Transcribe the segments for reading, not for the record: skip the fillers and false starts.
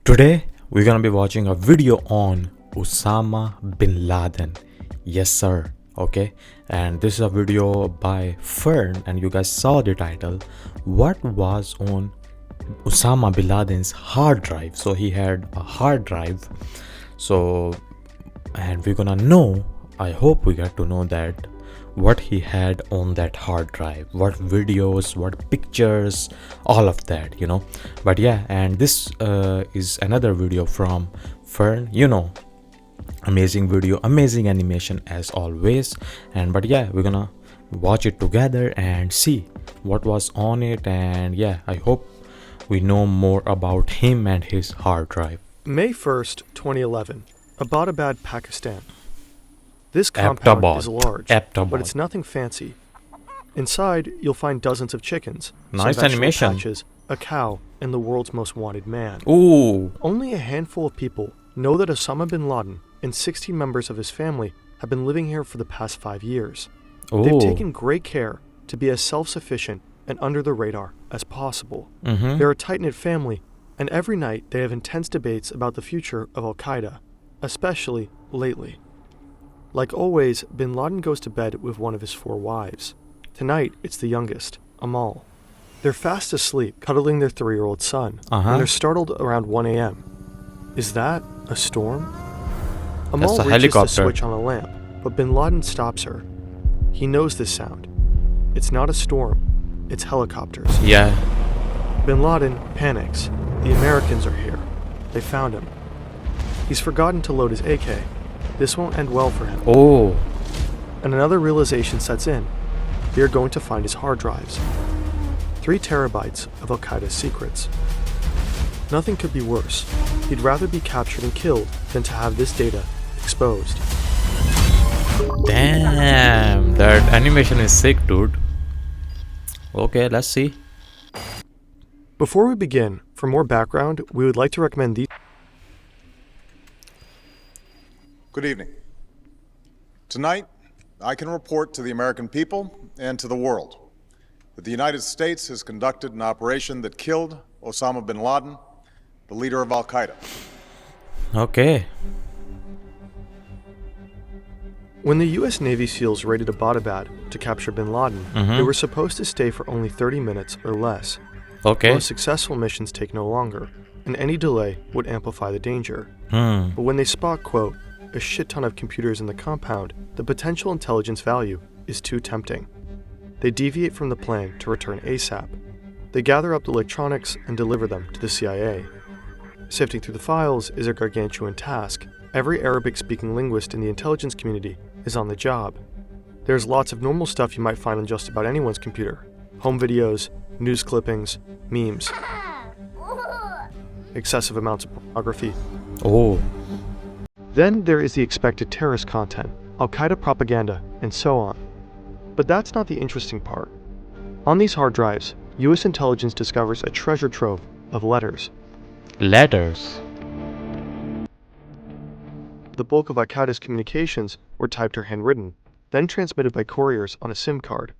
Today, we're gonna be watching a video on Osama bin Laden. Yes, sir. Okay, and this is a video by Fern, and you guys saw the title. What was on Osama bin Laden's hard drive? So he had a hard drive. And we're gonna know. I hope we get to know that what he had on that hard drive, what videos, what pictures, all of that, but yeah, and this is another video from Fern, amazing video, amazing animation as always. But yeah, we're gonna watch it together and see what was on it. And yeah, I hope we know more about him and his hard drive. May 1st, 2011, Abbottabad, Pakistan. This compound is large, but it's nothing fancy. Inside, you'll find dozens of chickens, nice some animation, patches, a cow, and the world's most wanted man. Ooh. Only a handful of people know that Osama bin Laden and 16 members of his family have been living here for the past 5 years. Ooh. They've taken great care to be as self-sufficient and under the radar as possible. They're a tight-knit family, and every night they have intense debates about the future of Al-Qaeda, especially lately. Like always, bin Laden goes to bed with one of his 4 wives. Tonight, it's the youngest, Amal. They're fast asleep, cuddling their 3-year-old son, and they're startled around 1 a.m. Is that a storm? Amal reaches to switch on a lamp, but bin Laden stops her. He knows this sound. It's not a storm, it's helicopters. Yeah. Bin Laden panics. The Americans are here. They found him. He's forgotten to load his AK. This won't end well for him. Oh. And another realization sets in. They are going to find his hard drives. 3 terabytes of Al-Qaeda's secrets. Nothing could be worse. He'd rather be captured and killed than to have this data exposed. Damn, that animation is sick, dude. Okay, let's see. Before we begin, for more background, we would like to recommend these. Good evening. Tonight, I can report to the American people and to the world that the United States has conducted an operation that killed Osama bin Laden, the leader of Al-Qaeda. Okay. When the U.S. Navy SEALs raided Abbottabad to capture bin Laden, they were supposed to stay for only 30 minutes or less. Okay. Most successful missions take no longer, and any delay would amplify the danger. But when they spot, quote, a shit ton of computers in the compound, the potential intelligence value is too tempting. They deviate from the plan to return ASAP. They gather up the electronics and deliver them to the CIA. Sifting through the files is a gargantuan task. Every Arabic-speaking linguist in the intelligence community is on the job. There's lots of normal stuff you might find on just about anyone's computer. Home videos, news clippings, memes. Excessive amounts of pornography. Oh. Then there is the expected terrorist content, Al-Qaeda propaganda, and so on. But that's not the interesting part. On these hard drives, U.S. intelligence discovers a treasure trove of letters. Letters? The bulk of Al-Qaeda's communications were typed or handwritten, then transmitted by couriers on a SIM card.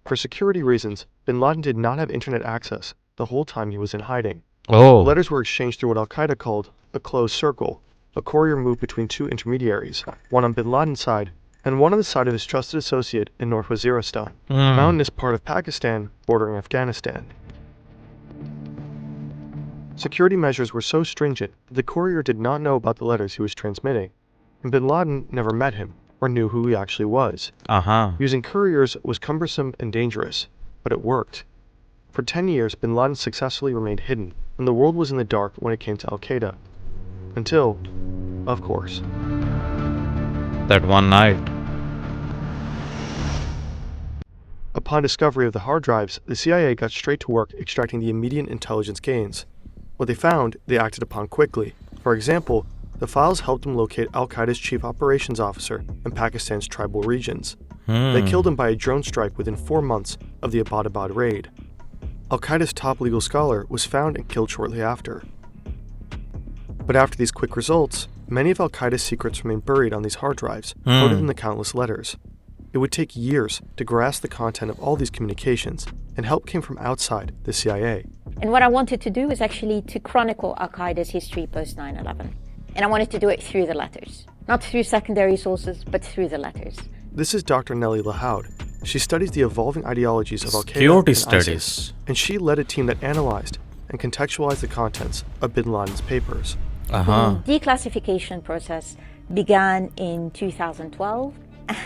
For security reasons, bin Laden did not have internet access the whole time he was in hiding. Oh. The letters were exchanged through what Al-Qaeda called a closed circle. A courier moved between 2 intermediaries, one on bin Laden's side, and one on the side of his trusted associate in northwest Waziristan, a mountainous part of Pakistan bordering Afghanistan. Security measures were so stringent that the courier did not know about the letters he was transmitting, and bin Laden never met him or knew who he actually was. Using couriers was cumbersome and dangerous, but it worked. For 10 years, bin Laden successfully remained hidden, and the world was in the dark when it came to Al-Qaeda. Until, of course, that one night. Upon discovery of the hard drives, the CIA got straight to work extracting the immediate intelligence gains. What they found, they acted upon quickly. For example, the files helped them locate Al-Qaeda's chief operations officer in Pakistan's tribal regions. They killed him by a drone strike within 4 months of the Abbottabad raid. Al-Qaeda's top legal scholar was found and killed shortly after. But after these quick results, many of Al-Qaeda's secrets remained buried on these hard drives, coded in the countless letters. It would take years to grasp the content of all these communications, and help came from outside the CIA. And what I wanted to do was actually to chronicle Al-Qaeda's history post 9/11. And I wanted to do it through the letters. Not through secondary sources, but through the letters. This is Dr. Nellie Lahoud. She studies the evolving ideologies of Al-Qaeda Security and studies. ISIS, and she led a team that analyzed and contextualized the contents of bin Laden's papers. Uh-huh. The declassification process began in 2012,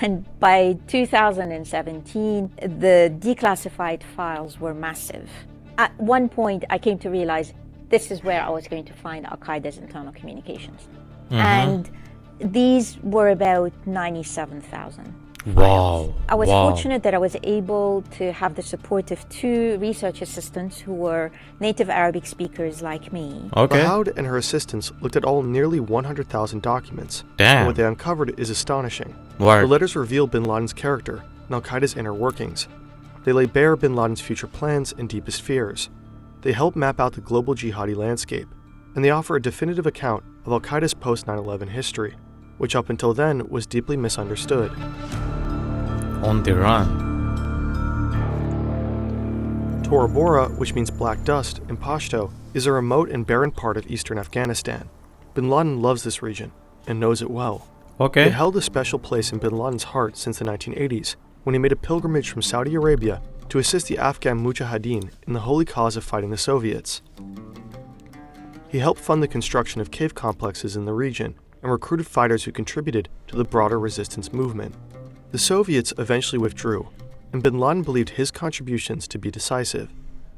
and by 2017, the declassified files were massive. At one point, I came to realize this is where I was going to find Al-Qaeda's internal communications. And these were about 97,000. Wow. I was wow. fortunate that I was able to have the support of 2 research assistants who were native Arabic speakers like me. Okay. Lahoud and her assistants looked at all nearly 100,000 documents. Damn. And what they uncovered is astonishing. Word. The letters reveal bin Laden's character and Al-Qaeda's inner workings. They lay bare bin Laden's future plans and deepest fears. They help map out the global jihadi landscape, and they offer a definitive account of Al-Qaeda's post-9/11 history, which up until then was deeply misunderstood. On the run. Tora Bora, which means black dust in Pashto, is a remote and barren part of eastern Afghanistan. Bin Laden loves this region and knows it well. Okay. It held a special place in bin Laden's heart since the 1980s, when he made a pilgrimage from Saudi Arabia to assist the Afghan Mujahideen in the holy cause of fighting the Soviets. He helped fund the construction of cave complexes in the region and recruited fighters who contributed to the broader resistance movement. The Soviets eventually withdrew, and bin Laden believed his contributions to be decisive.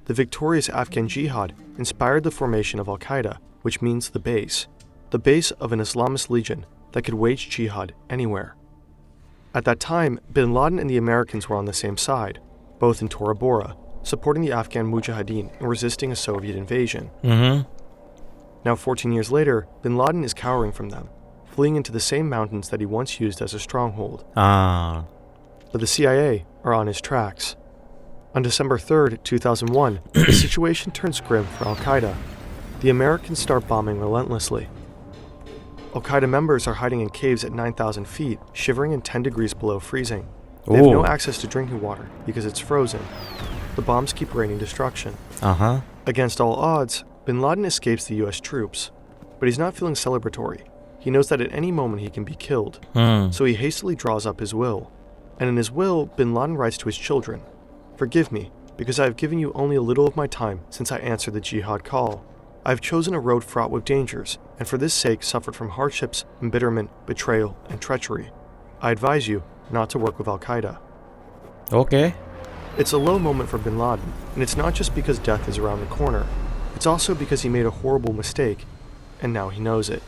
The victorious Afghan jihad inspired the formation of Al-Qaeda, which means the base of an Islamist legion that could wage jihad anywhere. At that time, bin Laden and the Americans were on the same side, both in Tora Bora, supporting the Afghan Mujahideen and resisting a Soviet invasion. Now 14 years later, bin Laden is cowering from them, fleeing into the same mountains that he once used as a stronghold. Ah. But the CIA are on his tracks. On December 3rd, 2001, the situation turns grim for Al-Qaeda. The Americans start bombing relentlessly. Al-Qaeda members are hiding in caves at 9,000 feet, shivering in 10 degrees below freezing. They have no Ooh. access to drinking water because it's frozen. The bombs keep raining destruction. Uh-huh. Against all odds, bin Laden escapes the US troops, but he's not feeling celebratory. He knows that at any moment he can be killed, so he hastily draws up his will. And in his will, bin Laden writes to his children, "Forgive me, because I have given you only a little of my time since I answered the jihad call. I have chosen a road fraught with dangers, and for this sake suffered from hardships, embitterment, betrayal, and treachery. I advise you not to work with Al-Qaeda." Okay. It's a low moment for bin Laden, and it's not just because death is around the corner. It's also because he made a horrible mistake, and now he knows it.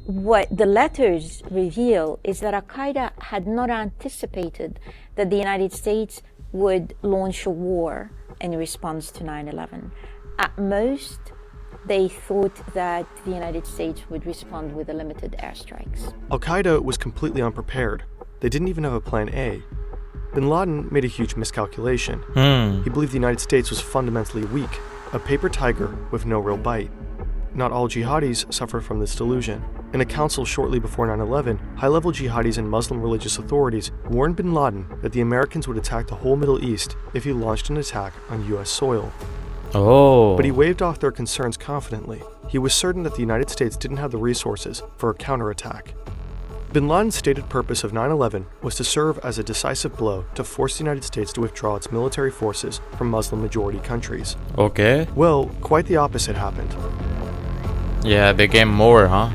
What the letters reveal is that Al-Qaeda had not anticipated that the United States would launch a war in response to 9/11. At most, they thought that the United States would respond with limited airstrikes. Al-Qaeda was completely unprepared. They didn't even have a plan A. Bin Laden made a huge miscalculation. He believed the United States was fundamentally weak, a paper tiger with no real bite. Not all jihadis suffer from this delusion. In a council shortly before 9/11, high-level jihadis and Muslim religious authorities warned bin Laden that the Americans would attack the whole Middle East if he launched an attack on US soil. Oh. But he waved off their concerns confidently. He was certain that the United States didn't have the resources for a counterattack. Bin Laden's stated purpose of 9/11 was to serve as a decisive blow to force the United States to withdraw its military forces from Muslim-majority countries. Okay. Well, quite the opposite happened. Yeah, it became more, huh?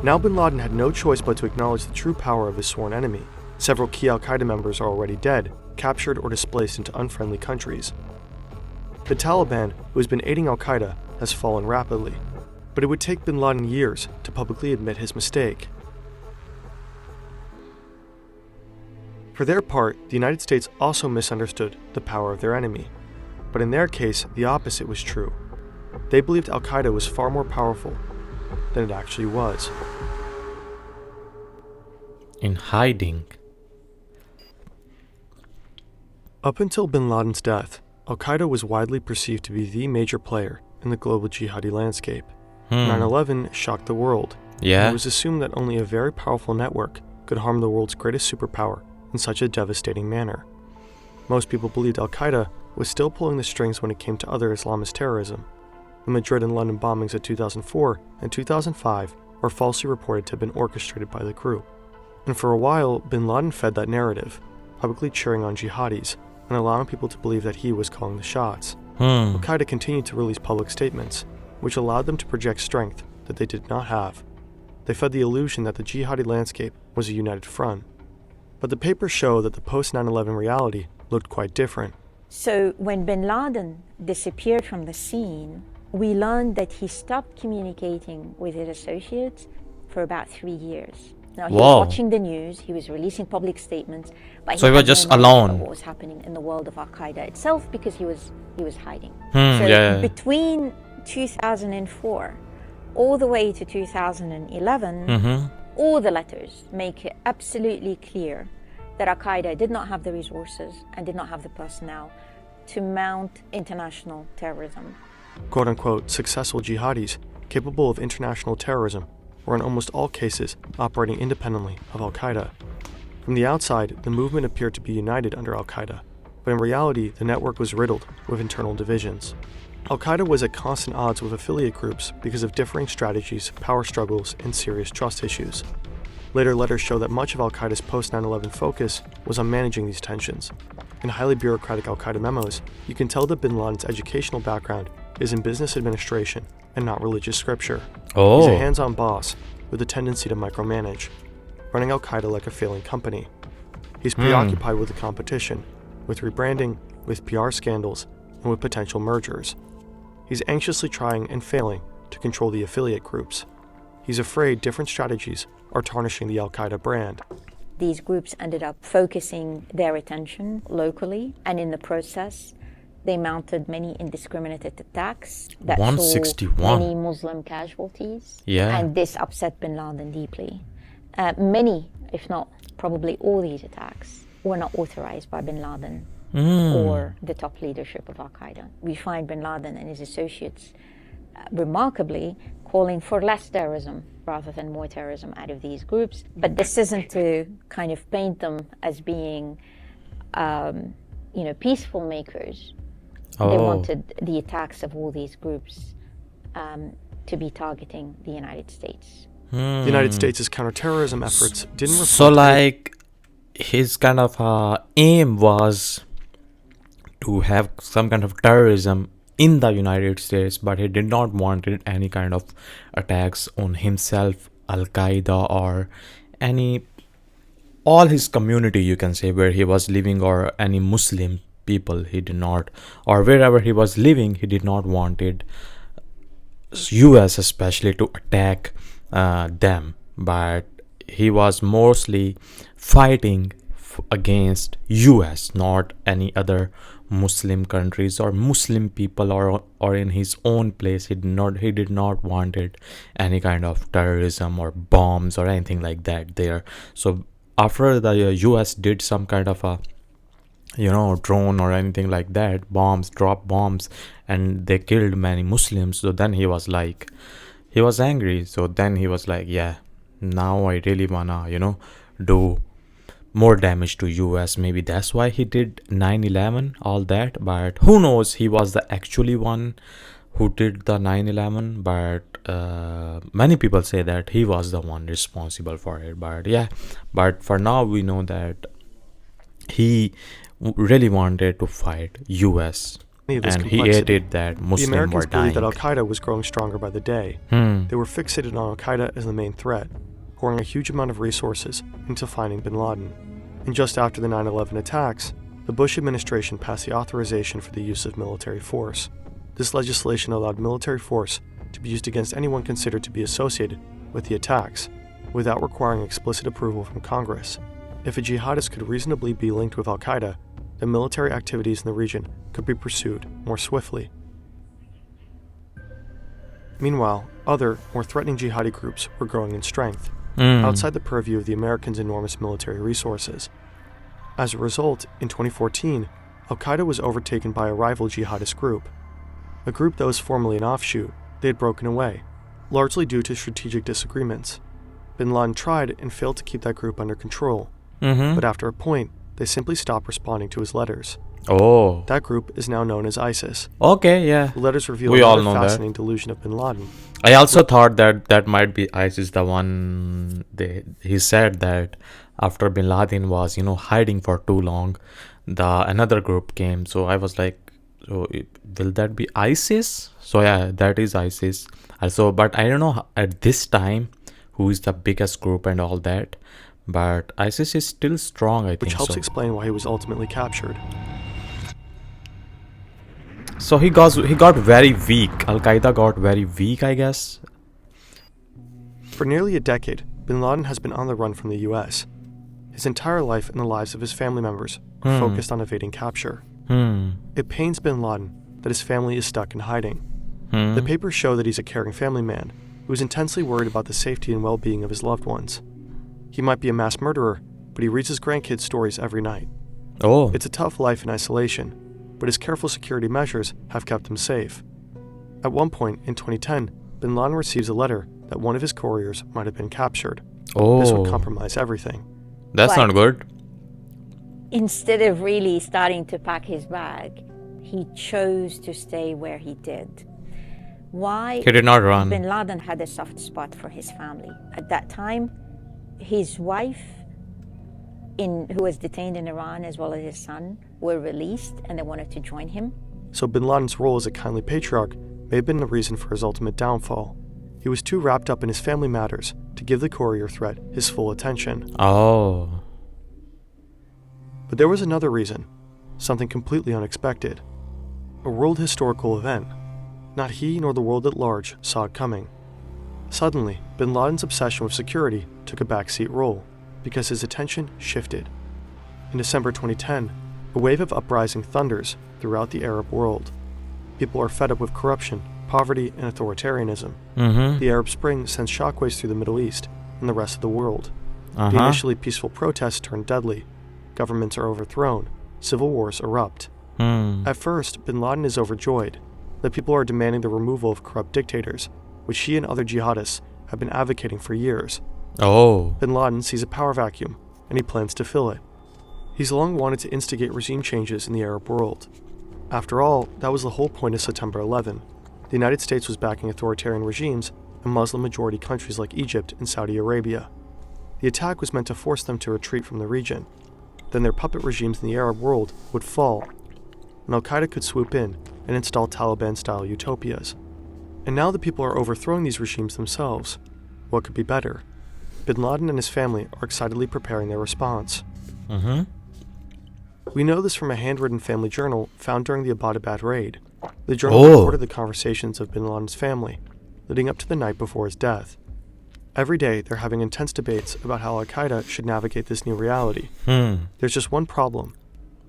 Now bin Laden had no choice but to acknowledge the true power of his sworn enemy. Several key Al-Qaeda members are already dead, captured or displaced into unfriendly countries. The Taliban, who has been aiding Al-Qaeda, has fallen rapidly, but it would take bin Laden years to publicly admit his mistake. For their part, the United States also misunderstood the power of their enemy, but in their case, the opposite was true. They believed Al-Qaeda was far more powerful than it actually was. In hiding. Up until bin Laden's death, Al-Qaeda was widely perceived to be the major player in the global jihadi landscape. 9/11 shocked the world. Yeah. It was assumed that only a very powerful network could harm the world's greatest superpower in such a devastating manner. Most people believed Al-Qaeda was still pulling the strings when it came to other Islamist terrorism. The Madrid and London bombings of 2004 and 2005 were falsely reported to have been orchestrated by the group. And for a while, bin Laden fed that narrative, publicly cheering on jihadis and allowing people to believe that he was calling the shots. Al-Qaeda continued to release public statements, which allowed them to project strength that they did not have. They fed the illusion that the jihadi landscape was a united front. But the papers show that the post-9/11 reality looked quite different. So when bin Laden disappeared from the scene, we learned that he stopped communicating with his associates for about 3 years. Now, he was watching the news, he was releasing public statements, but so he was just alone. What was happening in the world of Al-Qaeda itself, because he was hiding. Between 2004 all the way to 2011, all the letters make it absolutely clear that Al-Qaeda did not have the resources and did not have the personnel to mount international terrorism. Quote-unquote successful jihadis capable of international terrorism were in almost all cases operating independently of Al-Qaeda. From the outside, the movement appeared to be united under Al-Qaeda, but in reality, the network was riddled with internal divisions. Al-Qaeda was at constant odds with affiliate groups because of differing strategies, power struggles, and serious trust issues. Later letters show that much of Al-Qaeda's post-9/11 focus was on managing these tensions. In highly bureaucratic Al-Qaeda memos, you can tell that bin Laden's educational background is in business administration and not religious scripture. He's a hands-on boss with a tendency to micromanage, running Al-Qaeda like a failing company. He's preoccupied with the competition, with rebranding, with PR scandals, and with potential mergers. He's anxiously trying and failing to control the affiliate groups. He's afraid different strategies are tarnishing the Al-Qaeda brand. These groups ended up focusing their attention locally, and in the process, they mounted many indiscriminate attacks that saw many Muslim casualties. And this upset bin Laden deeply. Many, if not probably all these attacks, were not authorized by bin Laden or the top leadership of Al-Qaeda. We find bin Laden and his associates remarkably calling for less terrorism rather than more terrorism out of these groups. But this isn't to kind of paint them as being, peaceful makers. They wanted the attacks of all these groups to be targeting the United States. The United States' counterterrorism efforts didn't reflect... So, his kind of aim was to have some kind of terrorism in the United States, but he did not want any kind of attacks on himself, Al-Qaeda, or all his community, you can say, where he was living, or any Muslim people. He did not, or wherever he was living, he did not wanted US especially to attack them, but he was mostly fighting against US, not any other Muslim countries or Muslim people, or in his own place. He did not wanted any kind of terrorism or bombs or anything like that there. So after the US did some kind of a drone or anything like that, drop bombs, and they killed many Muslims, so then he was angry. So then he was like, yeah, now I really wanna do more damage to US. Maybe that's why he did 9/11, all that, but who knows, he was the actually one who did the 9/11, but many people say that he was the one responsible for it. But for now we know that he really wanted to fight US, and he hated that Muslims were dying. The Americans believed that Al-Qaeda was growing stronger by the day. They were fixated on Al-Qaeda as the main threat, pouring a huge amount of resources into finding bin Laden. And just after the 9/11 attacks, the Bush administration passed the authorization for the use of military force. This legislation allowed military force to be used against anyone considered to be associated with the attacks, without requiring explicit approval from Congress. If a jihadist could reasonably be linked with Al-Qaeda, then military activities in the region could be pursued more swiftly. Meanwhile, other, more threatening jihadi groups were growing in strength, outside the purview of the Americans' enormous military resources. As a result, in 2014, Al-Qaeda was overtaken by a rival jihadist group. A group that was formerly an offshoot, they had broken away, largely due to strategic disagreements. Bin Laden tried and failed to keep that group under control, but after a point, they simply stopped responding to his letters. Oh. That group is now known as ISIS. Okay, yeah. The letters reveal We all another know that. fascinating delusion of bin Laden. I also thought that that might be ISIS, the one he said that after bin Laden was, hiding for too long, another group came. So I was like, will that be ISIS? So yeah, that is ISIS. Also, but I don't know at this time who is the biggest group and all that. But ISIS is still strong, I think. Which helps so. explain why he was ultimately captured. So he got very weak. Al-Qaeda got very weak, I guess. For nearly a decade, bin Laden has been on the run from the US. His entire life and the lives of his family members are focused on evading capture. It pains bin Laden that his family is stuck in hiding. The papers show that he's a caring family man who is intensely worried about the safety and well-being of his loved ones. He might be a mass murderer, but he reads his grandkids stories every night. Oh. It's a tough life in isolation, but his careful security measures have kept him safe. At one point in 2010, bin Laden receives a letter that one of his couriers might have been captured. This would compromise everything. That's But- not good. Instead of really starting to pack his bag, he chose to stay where he did. Why? He did not run. Bin Laden had a soft spot for his family. At that time, his wife, who was detained in Iran, as well as his son, were released and they wanted to join him. So bin Laden's role as a kindly patriarch may have been the reason for his ultimate downfall. He was too wrapped up in his family matters to give the courier threat his full attention. Oh. But there was another reason, something completely unexpected. A world historical event. Not he nor the world at large saw it coming. Suddenly, bin Laden's obsession with security took a backseat role because his attention shifted. In December 2010, a wave of uprising thunders throughout the Arab world. People are fed up with corruption, poverty, and authoritarianism. The Arab Spring sends shockwaves through the Middle East and the rest of the world. The initially peaceful protests turn deadly. Governments are overthrown. Civil wars erupt. At first, bin Laden is overjoyed. The people are demanding the removal of corrupt dictators, which he and other jihadists have been advocating for years. Oh. Bin Laden sees a power vacuum, and he plans to fill it. He's long wanted to instigate regime changes in the Arab world. After all, that was the whole point of September 11. The United States was backing authoritarian regimes in Muslim-majority countries like Egypt and Saudi Arabia. The attack was meant to force them to retreat from the region. Then their puppet regimes in the Arab world would fall, and Al-Qaeda could swoop in and install Taliban-style utopias. And now the people are overthrowing these regimes themselves. What could be better? Bin Laden and his family are excitedly preparing their response. We know this from a handwritten family journal found during the Abbottabad raid. The journal recorded the conversations of bin Laden's family, leading up to the night before his death. Every day, they're having intense debates about how Al-Qaeda should navigate this new reality. There's just one problem.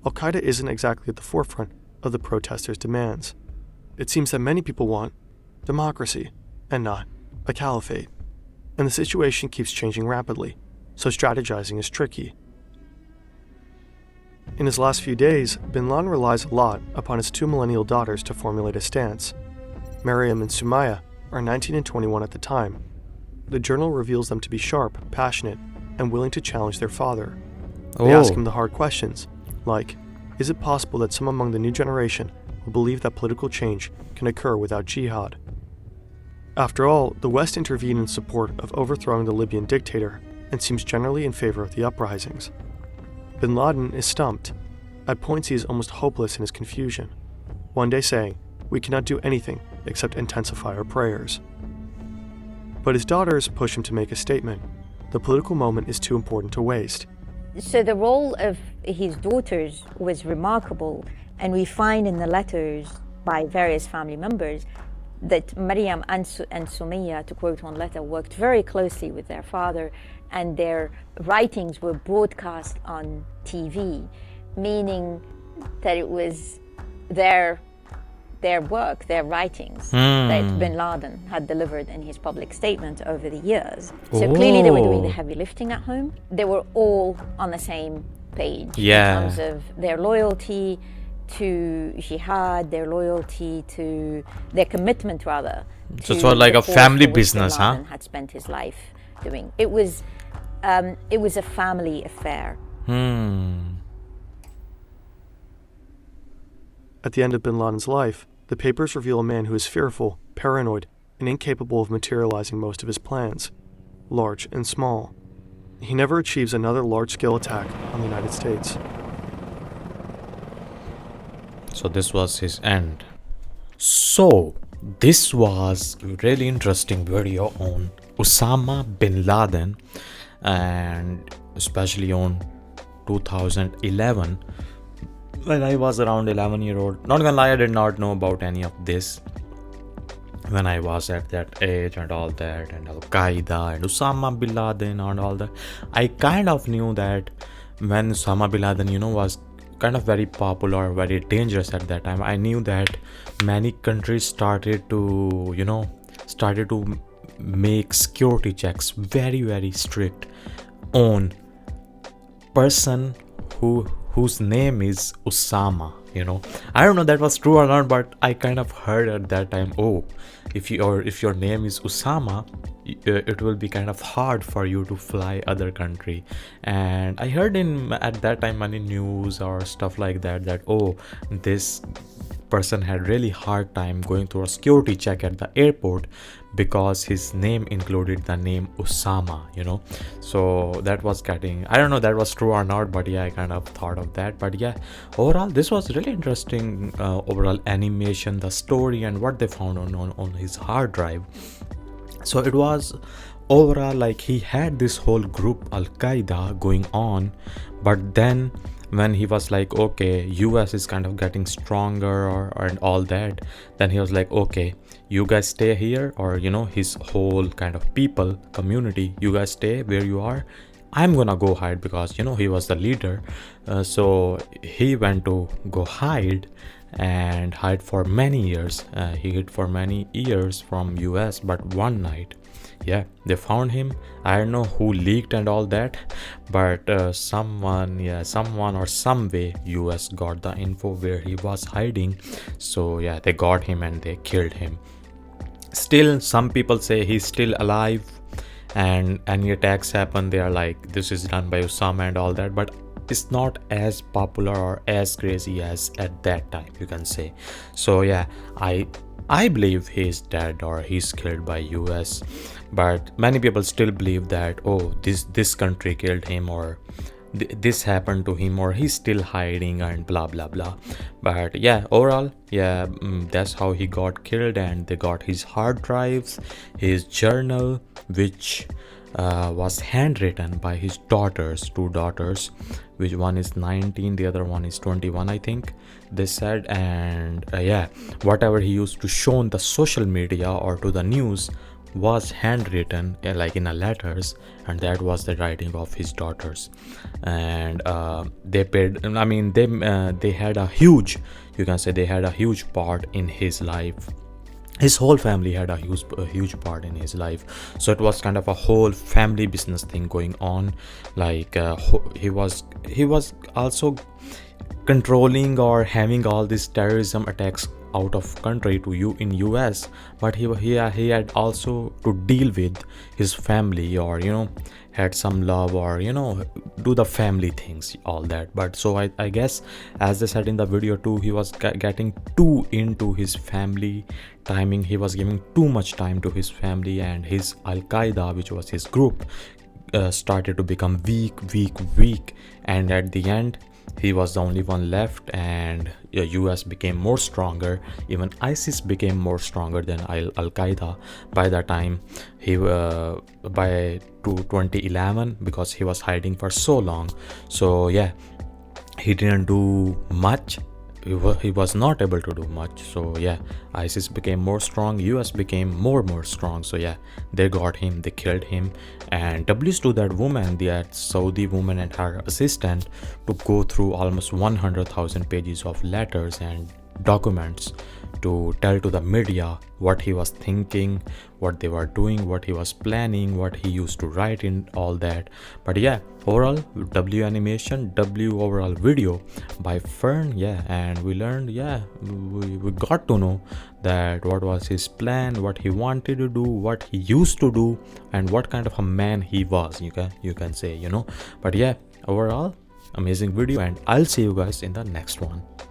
Al-Qaeda isn't exactly at the forefront of the protesters' demands. It seems that many people want democracy, and not a caliphate. And the situation keeps changing rapidly, so strategizing is tricky. In his last few days, bin Laden relies a lot upon his two millennial daughters to formulate a stance. Maryam and Sumaya are 19 and 21 at the time. The journal reveals them to be sharp, passionate, and willing to challenge their father. They ask him the hard questions, like, is it possible that some among the new generation will believe that political change can occur without jihad? After all, the West intervened in support of overthrowing the Libyan dictator and seems generally in favor of the uprisings. Bin Laden is stumped. At points he is almost hopeless in his confusion, one day saying, "We cannot do anything except intensify our prayers." But his daughters push him to make a statement. The political moment is too important to waste. So the role of his daughters was remarkable, and we find in the letters by various family members that Maryam and Sumaya, to quote one letter, worked very closely with their father, and their writings were broadcast on TV, meaning that it was their work, their writings that bin Laden had delivered in his public statement over the years. So clearly they were doing the heavy lifting at home. They were all on the same page in terms of their loyalty to jihad, their loyalty to their commitment, rather. So it's like a family business, bin Laden had spent his life. doing. It was a family affair. At the end of bin Laden's life, the papers reveal a man who is fearful, paranoid, and incapable of materializing most of his plans, large and small. He never achieves another large-scale attack on the United States. So this was his end. So this was a really interesting video on Osama bin Laden, and especially on 2011, when I was around 11-year-old. Not gonna lie, I did not know about any of this when I was at that age and all that, and Al Qaeda and Osama bin Laden and all that. I kind of knew that when Osama bin Laden, was kind of very popular, very dangerous at that time. I knew that many countries started to make security checks very, very strict on person whose name is Osama. I don't know that was true or not, but I kind of heard at that time, oh, if your name is Osama, it will be kind of hard for you to fly other country. And I heard at that time many news or stuff like that oh, this person had really hard time going through a security check at the airport because his name included the name Osama. So that was getting, I don't know that was true or not, but yeah, I kind of thought of that. But yeah, overall this was really interesting. Overall animation, the story, and what they found on his hard drive. So it was overall like he had this whole group Al Qaeda going on, but then when he was like, okay, US is kind of getting stronger and all that, then he was like, okay, you guys stay here, or his whole kind of people community, you guys stay where you are, I'm gonna go hide, because he was the leader. So he went to go hide for many years. He hid for many years from US, but one night, yeah, they found him. I don't know who leaked and all that, but someone or some way US got the info where he was hiding. So yeah, they got him and they killed him. Still, some people say he's still alive, and any attacks happen, they are like, this is done by Osama and all that, but it's not as popular or as crazy as at that time, you can say. So yeah, I believe he's dead or he's killed by US, but many people still believe that, oh, this country killed him, or this happened to him, or he's still hiding and blah blah blah. But yeah, overall, yeah, that's how he got killed. And they got his hard drives, his journal, which was handwritten by his two daughters, which one is 19, the other one is 21, I think they said. And yeah, whatever he used to show on the social media or to the news was handwritten, like in a letters, and that was the writing of his daughters. And they paid, I mean, they had a huge, you can say, they had a huge part in his life. His whole family had a huge part in his life. So it was kind of a whole family business thing going on. Like he was also controlling or having all these terrorism attacks out of country in US, but he had also to deal with his family, or had some love, or do the family things, all that. But so I guess, as they said in the video too, he was getting too into his family timing. He was giving too much time to his family, and his Al Qaeda, which was his group, started to become weak, and at the end he was the only one left, and US became more stronger. Even ISIS became more stronger than Al Qaeda by the time by 2011, because he was hiding for so long. So yeah, he didn't do much. He was not able to do much. So yeah, ISIS became more strong, US became more strong. So yeah, they got him, they killed him. And W's to that woman, that Saudi woman, and her assistant, to go through almost 100,000 pages of letters and documents to tell to the media what he was thinking, what they were doing, what he was planning, what he used to write in, all that. But yeah, overall, W animation, W overall video by Fern. Yeah, and we learned, yeah, we got to know that what was his plan, what he wanted to do, what he used to do, and what kind of a man he was, you can say. But yeah, overall, amazing video, and I'll see you guys in the next one.